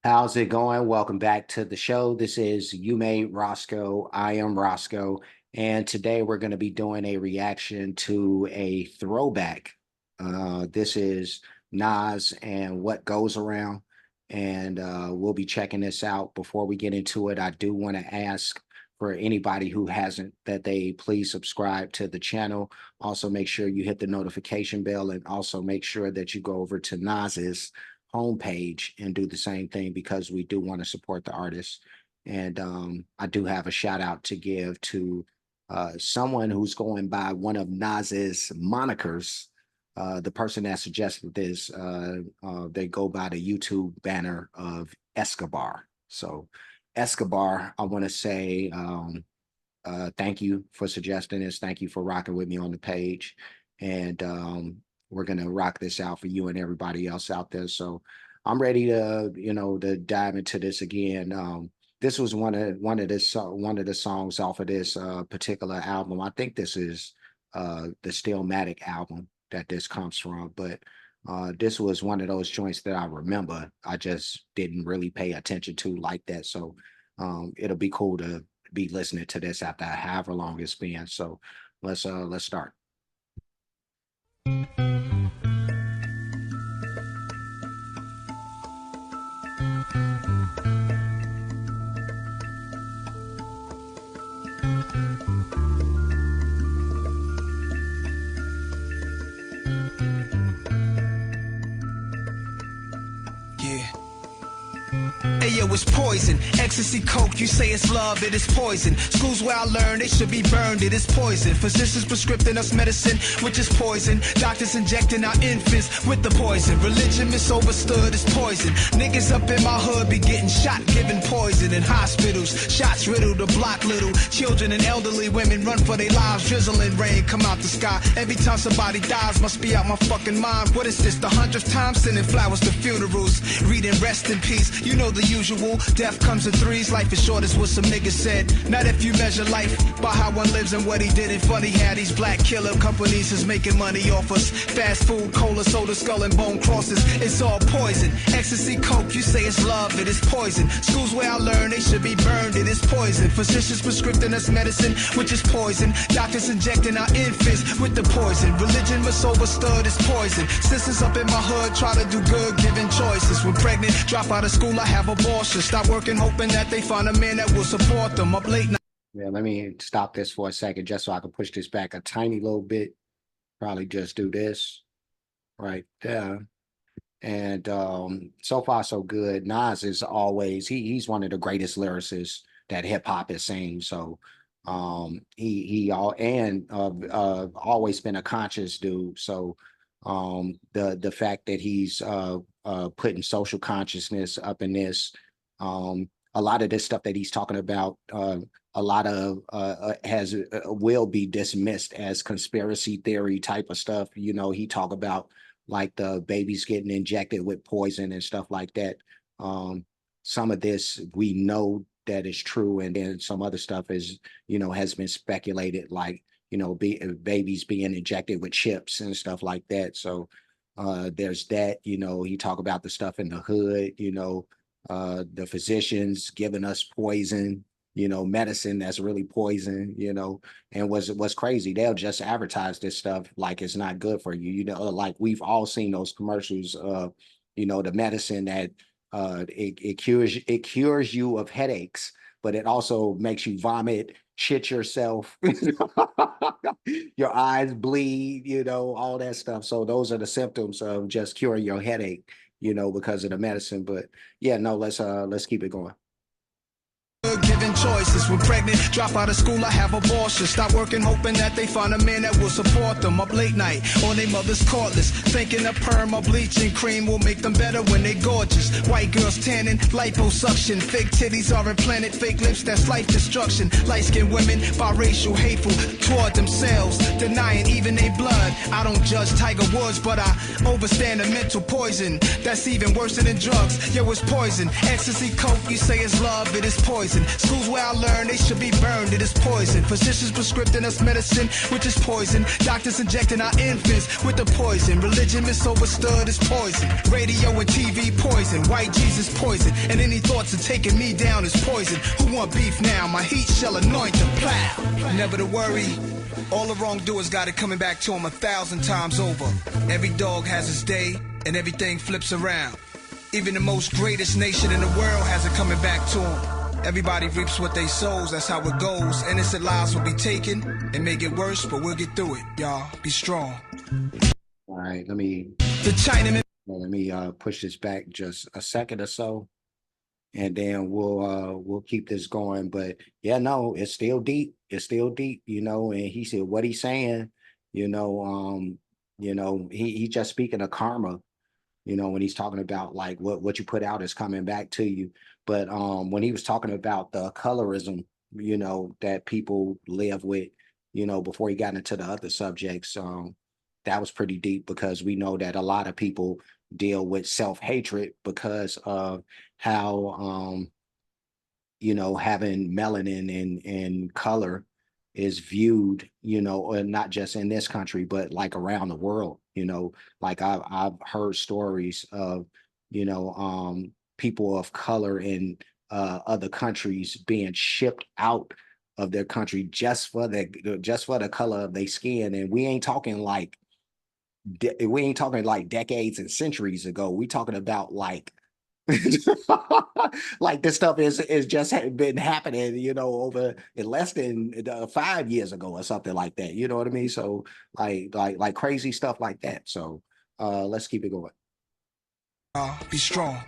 How's it going? Welcome back to the show. This is You Made Roscoe. I am Roscoe. And today we're going to be doing a reaction to a throwback. This is Nas and What Goes Around. And we'll be checking this out. Before we get into it, I do want to ask for anybody who hasn't that they please subscribe to the channel. Also, make sure you hit the notification bell and also make sure that you go over to Nas's homepage and do the same thing because we do want to support the artists. And I do have a shout out to give to someone who's going by one of Nas's monikers. The person that suggested this, they go by the YouTube banner of Escobar. So Escobar, I want to say thank you for suggesting this. Thank you for rocking with me on the page. And we're going to rock this out for you and everybody else out there. So I'm ready to, to dive into this again. This was one of the songs off of this particular album. I think this is the Stillmatic album that this comes from, but this was one of those joints that I remember. I just didn't really pay attention to like that. So it'll be cool to be listening to this after however long it's been. So let's start. Hey yo, it's poison. Ecstasy, coke, you say it's love, it is poison. Schools where I learned they should be burned, it is poison. Physicians prescribing us medicine, which is poison. Doctors injecting our infants with the poison. Religion misunderstood is poison. Niggas up in my hood be getting shot, giving poison in hospitals. Shots riddle the block little. Children and elderly women run for their lives. Drizzling rain come out the sky. Every time somebody dies, must be out my fucking mind. What is this, the 100th time sending flowers to funerals? Reading rest in peace, you know the usual. Death comes in threes, life is short is what some niggas said. Not if you measure life by how one lives and what he did. And funny how these black killer companies is making money off us. Fast food, cola, soda, skull and bone crosses. It's all poison. Ecstasy, coke, you say it's love, it is poison. Schools where I learned they should be burned, it is poison. Physicians prescribing us medicine, which is poison. Doctors injecting our infants with the poison. Religion misunderstood is poison. Sisters up in my hood try to do good, giving choices. When pregnant, drop out of school, I have abortion. Stop working, hoping that they find a man that will support them. Up late night. Yeah, let me stop this for a second just so I can push this back a tiny little bit. Probably just do this right there. And so far so good. Nas is always he's one of the greatest lyricists that hip hop has seen. So he always been a conscious dude. So the fact that he's putting social consciousness up in this, a lot of this stuff that he's talking about, a lot of will be dismissed as conspiracy theory type of stuff. You know, he talk about like the babies getting injected with poison and stuff like that. Some of this we know that is true, and then some other stuff is, has been speculated, like, babies being injected with chips and stuff like that. So there's that. He talk about the stuff in the hood, the physicians giving us poison, medicine that's really poison, and what's crazy, they'll just advertise this stuff like it's not good for you, like we've all seen those commercials of, the medicine that it cures you of headaches, but it also makes you vomit, shit yourself, your eyes bleed, all that stuff. So those are the symptoms of just curing your headache, because of the medicine. But yeah, no, let's keep it going. Giving choices. When pregnant, drop out of school, I have abortion. Stop working, hoping that they find a man that will support them. Up late night on their mother's cordless, thinking a perm or bleaching cream will make them better when they gorgeous. White girls tanning, liposuction. Fake titties are implanted, fake lips, that's life destruction. Light-skinned women, biracial, hateful toward themselves, denying even their blood. I don't judge Tiger Woods, but I overstand the mental poison. That's even worse than drugs. Yo, it's poison. Ecstasy, coke, you say it's love, it is poison. School Schools where I learned they should be burned. It is poison. Physicians prescribing us medicine, which is poison. Doctors injecting our infants with the poison. Religion misunderstood is poison. Radio and TV poison. White Jesus poison. And any thoughts of taking me down is poison. Who want beef now? My heat shall anoint the plow. Never to worry. All the wrongdoers got it coming back to them 1,000 times over. Every dog has its day, and everything flips around. Even the most greatest nation in the world has it coming back to them. Everybody reaps what they sows, that's how it goes. Innocent lives will be taken and make it worse, but we'll get through it, y'all. Be strong. All right, let me push this back just a second or so, and then we'll keep this going. But yeah, no, it's still deep. It's still deep, you know. And he said what he's saying, you know, he just speaking of karma, you know, when he's talking about like what you put out is coming back to you. But when he was talking about the colorism, you know, that people live with, you know, before he got into the other subjects, that was pretty deep, because we know that a lot of people deal with self-hatred because of how you know, having melanin and color is viewed, you know, not just in this country, but like around the world. You know, like I've heard stories of, you know, people of color in other countries being shipped out of their country just for the color of their skin. And we ain't talking like decades and centuries ago. We talking about like like this stuff is just been happening, you know, over in less than 5 years ago or something like that. You know what I mean? So like crazy stuff like that. So let's keep it going. Be strong.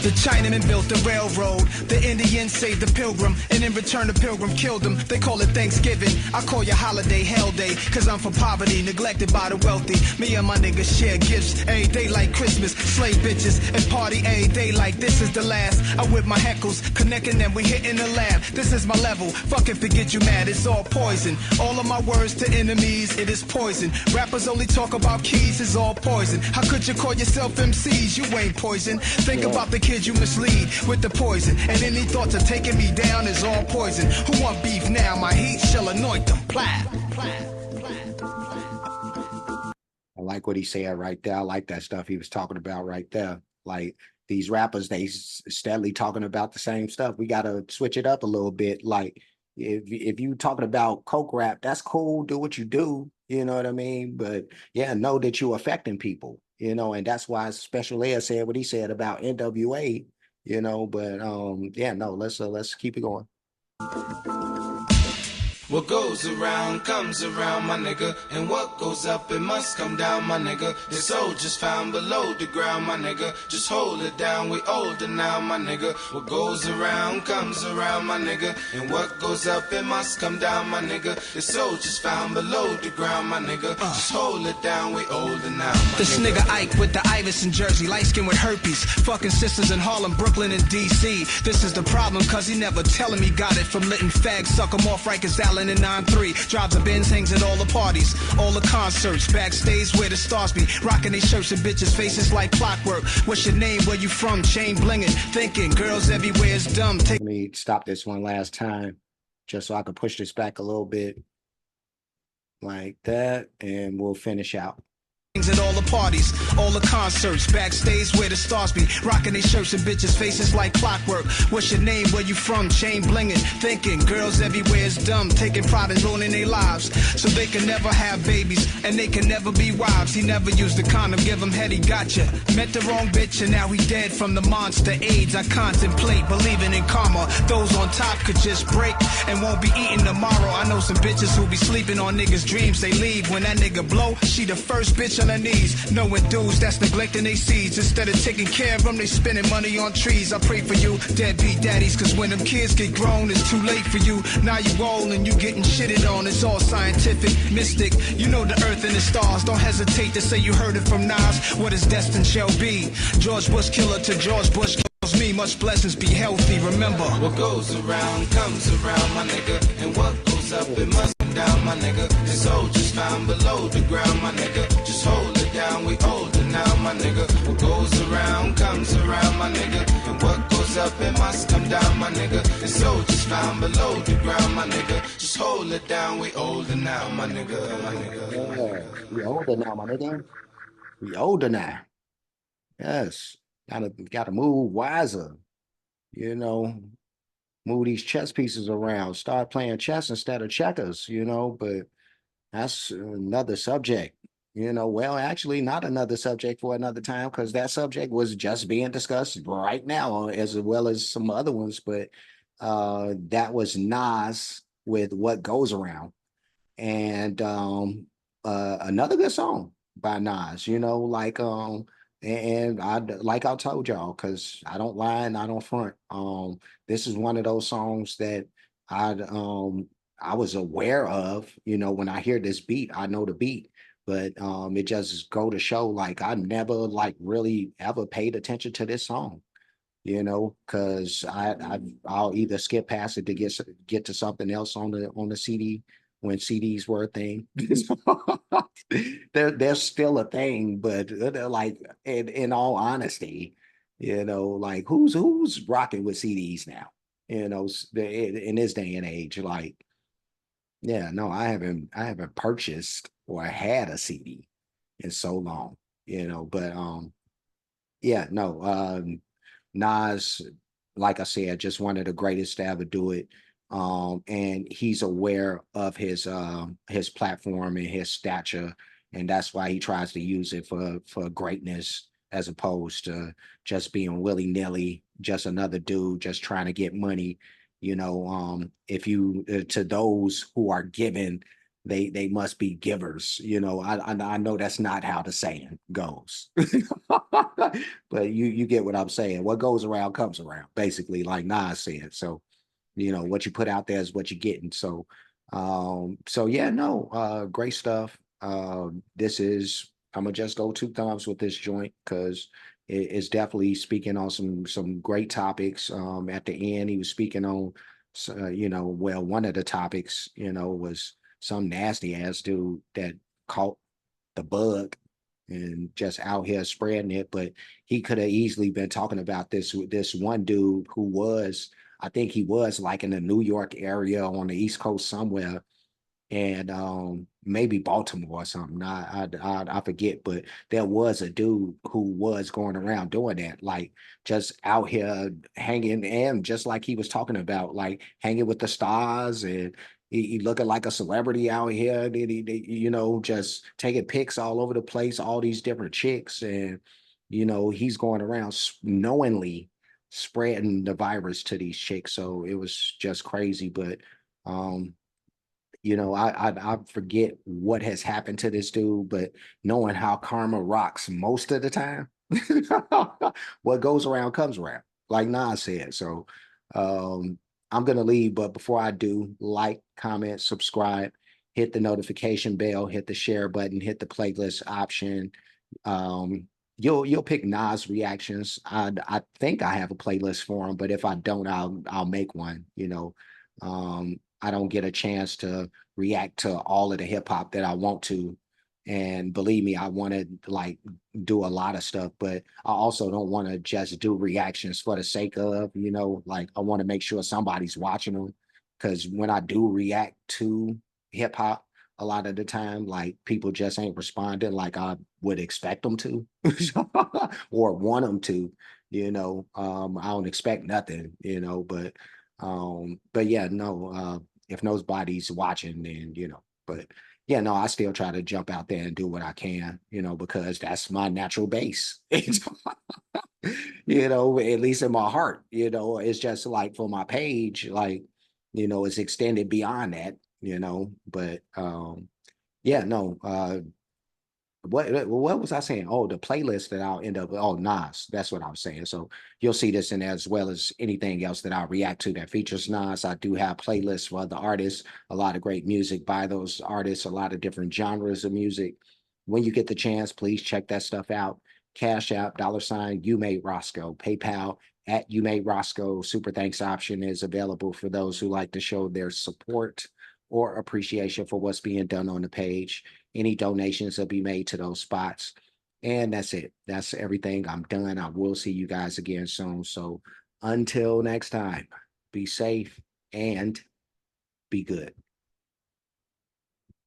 The Chinaman built the railroad. The Indians saved the pilgrim, and in return the pilgrim killed him. They call it Thanksgiving. I call your holiday Hell Day, cause I'm for poverty, neglected by the wealthy. Me and my niggas share gifts every day like Christmas. Slave bitches and party every day like this is the last. I whip my heckles, connecting them, we hitting the lab. This is my level, fucking forget you mad, it's all poison. All of my words to enemies, it is poison. Rappers only talk about keys, it's all poison. How could you call yourself MCs? You ain't poison. Think about the kids you mislead with the poison. And any thoughts of taking me down is all poison. Who want beef now? My heat shall anoint them. Plat. I like what he said right there. I like that stuff he was talking about right there. Like these rappers, they steadily talking about the same stuff. We got to switch it up a little bit. Like if you talking about coke rap, that's cool. Do what you do. You know what I mean? But yeah, know that you're affecting people. You know, and that's why Special Ed said what he said about NWA, you know, but yeah, no, let's keep it going. What goes around comes around, my nigga. And what goes up, it must come down, my nigga. The soldiers found below the ground, my nigga. Just hold it down, we older now, my nigga. What goes around comes around, my nigga. And what goes up, it must come down, my nigga. The soldiers found below the ground, my nigga. Just hold it down, we older now, my This nigga. nigga Ike with the Iverson jersey, light skin with herpes. Fucking sisters in Harlem, Brooklyn, and DC. This is the problem, cause he never telling me got it from letting fags suck him off Rikers Island in 9-3. Drives a Benz, hangs at all the parties, all the concerts, backstage where the stars be. Rocking their shirts and bitches' faces like clockwork. What's your name, where you from, chain blinging. Thinking, girls everywhere is dumb. Let me stop this one last time, just so I can push this back a little bit. Like that, and we'll finish out. At all the parties, all the concerts, backstage where the stars be. Rocking their shirts and bitches' faces like clockwork. What's your name, where you from, chain blinging. Thinking, girls everywhere is dumb. Taking pride in ruining their lives, so they can never have babies, and they can never be wives. He never used a condom, give him head, he gotcha. Met the wrong bitch and now he dead from the monster AIDS. I contemplate, believing in karma. Those on top could just break and won't be eating tomorrow. I know some bitches who be sleeping on niggas' dreams. They leave when that nigga blow. She the first bitch on her knees, knowing dudes that's neglecting their seeds. Instead of taking care of them, they spending money on trees. I pray for you, deadbeat daddies, cause when them kids get grown, it's too late for you. Now you old and you getting shitted on. It's all scientific, mystic. You know the earth and the stars. Don't hesitate to say you heard it from Nas. What is destined shall be. George Bush killer to George Bush kills me. Much blessings, be healthy, remember. What goes around comes around, my nigga. And what goes up, it must come down, my nigga. The soldiers found below the ground, my nigga. Just hold it down, we older now, my nigga. What goes around comes around, my nigga. And what goes up, it must come down, my nigga. The The soldiers found below the ground, my nigga. Just hold it down, we older now, my nigga, my nigga, my Yeah, nigga. we older now, my nigga. We older now. Yes. Gotta move wiser, you know, move these chess pieces around, start playing chess instead of checkers, but that's another subject. Well, actually, not another subject for another time because that subject was just being discussed right now, as well as some other ones. But that was Nas with "What Goes Around." And another good song by Nas, and I told y'all, because I don't lie and I don't front. This is one of those songs that I was aware of, when I hear this beat, I know the beat, but it just go to show like I never like really ever paid attention to this song, because I'll either skip past it to get to something else on the CD when CDs were a thing. They're still a thing, but they're like in all honesty, like who's rocking with CDs now? In this day and age, like yeah, no, I haven't purchased or had a CD in so long, but yeah, no, Nas, like I said, just one of the greatest to ever do it. And he's aware of his platform and his stature, and that's why he tries to use it for greatness as opposed to just being willy-nilly, just another dude just trying to get money. If you to those who are given, they must be givers. I know that's not how the saying goes. But you get what I'm saying. What goes around comes around, basically, like Nas said. So, what you put out there is what you're getting. So yeah, no, great stuff. This is I'm gonna just go two thumbs with this joint because it's definitely speaking on some great topics. At the end, he was speaking on, well, one of the topics, was some nasty ass dude that caught the bug and just out here spreading it. But he could have easily been talking about this one dude who was, I think he was like in the New York area on the East Coast somewhere, and maybe Baltimore or something. I forget, but there was a dude who was going around doing that, like just out here hanging, and just like he was talking about, like hanging with the stars, and he looking like a celebrity out here. And just taking pics all over the place, all these different chicks, and he's going around knowingly spreading the virus to these chicks. So it was just crazy, but. Um, I forget what has happened to this dude, but knowing how karma rocks most of the time, what goes around comes around, like Nas said. So I'm gonna leave, but before I do, like, comment, subscribe, hit the notification bell, hit the share button, hit the playlist option. Um, you'll pick Nas reactions. I think I have a playlist for him, but if I don't, I'll make one. I don't get a chance to react to all of the hip hop that I want to. And believe me, I want to like do a lot of stuff, but I also don't want to just do reactions for the sake of, like I want to make sure somebody's watching them. Because when I do react to hip hop, a lot of the time, like people just ain't responding like I would expect them to or want them to, I don't expect nothing, but yeah, no, if nobody's watching, then but yeah, no, I still try to jump out there and do what I can, because that's my natural base. At least in my heart, it's just like for my page, like, it's extended beyond that, but yeah, no, what was I saying? Oh, the playlist that I'll end up. Oh, Nas. That's what I was saying. So you'll see this in as well as anything else that I'll react to that features Nas. I do have playlists for other artists. A lot of great music by those artists. A lot of different genres of music. When you get the chance, please check that stuff out. Cash App, $ you made Roscoe. PayPal at you made Roscoe. Super thanks option is available for those who like to show their support or appreciation for what's being done on the page. Any donations will be made to those spots. And that's it. That's everything. I'm done. I will see you guys again soon. So until next time. be safe, and be good.